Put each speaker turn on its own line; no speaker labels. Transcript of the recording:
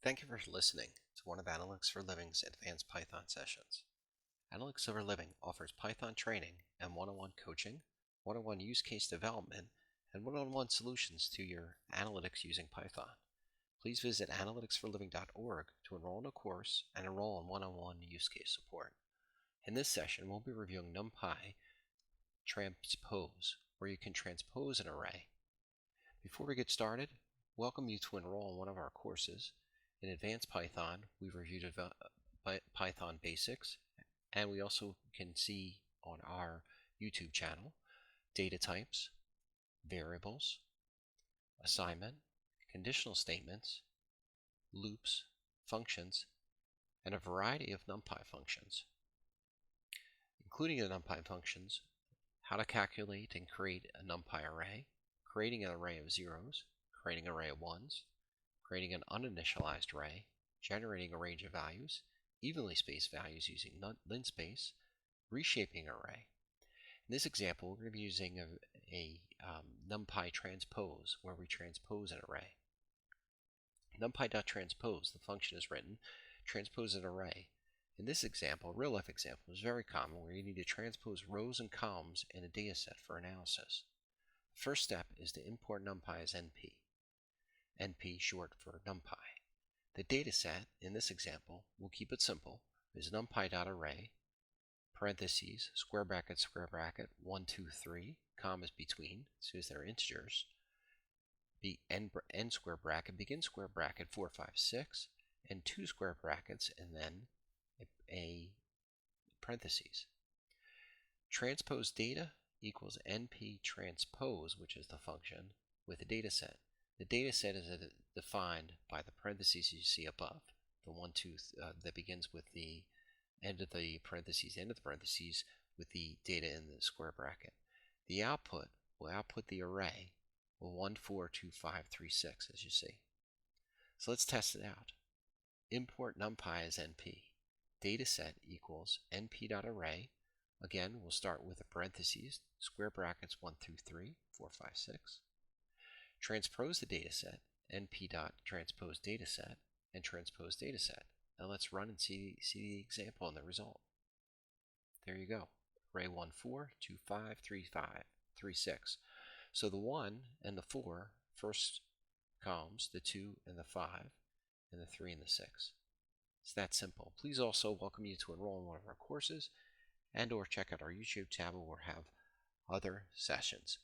Thank you for listening to one of Analytics for Living's advanced Python sessions. Analytics for Living offers Python training and one-on-one coaching, one-on-one use case development, and one-on-one solutions to your analytics using Python. Please visit analyticsforliving.org to enroll in a course and enroll in one-on-one use case support. In this session, we'll be reviewing Numpy transpose, where you can transpose an array. Before we get started, welcome you to enroll in one of our courses. In Advanced Python, we've reviewed Python basics, and we also can see on our YouTube channel data types, variables, assignment, conditional statements, loops, functions, and a variety of NumPy functions. Including the NumPy functions, how to calculate and create a NumPy array, creating an array of zeros, creating an array of ones, creating an uninitialized array, generating a range of values, evenly spaced values using linspace, reshaping an array. In this example, we're going to be using a Numpy transpose, where we transpose an array. Numpy.transpose, the function is written, transpose an array. In this example, real-life example, is very common, where you need to transpose rows and columns in a dataset for analysis. The first step is to import NumPy as NP. NP short for NumPy. The dataset in this example, we'll keep it simple, is numpy.array, parentheses, square bracket, 1, 2, 3, commas between, so as they're integers, the end square bracket, begin square bracket, 4, 5, 6, and 2 square brackets, and then a parentheses. Transpose data equals NP transpose, which is the function, with the dataset. The dataset is defined by the parentheses you see above, the 1, 2, that begins with the end of the parentheses, with the data in the square bracket. The output will output the array 1, 4, 2, 5, 3, 6, as you see. So let's test it out. Import NumPy as NP. Dataset equals np.array. Again, we'll start with the parentheses, square brackets, 1, 2, 3, 4, 5, 6. Transpose the dataset, np.transpose dataset, and transpose dataset. Now let's run and see the example and the result. There you go. Array 1, 4, 2, 5, 3, 5, 3, 6. So the 1 and the 4, first columns, the 2 and the 5, and the 3 and the 6. It's that simple. Please also welcome you to enroll in one of our courses and or check out our YouTube channel where we have other sessions.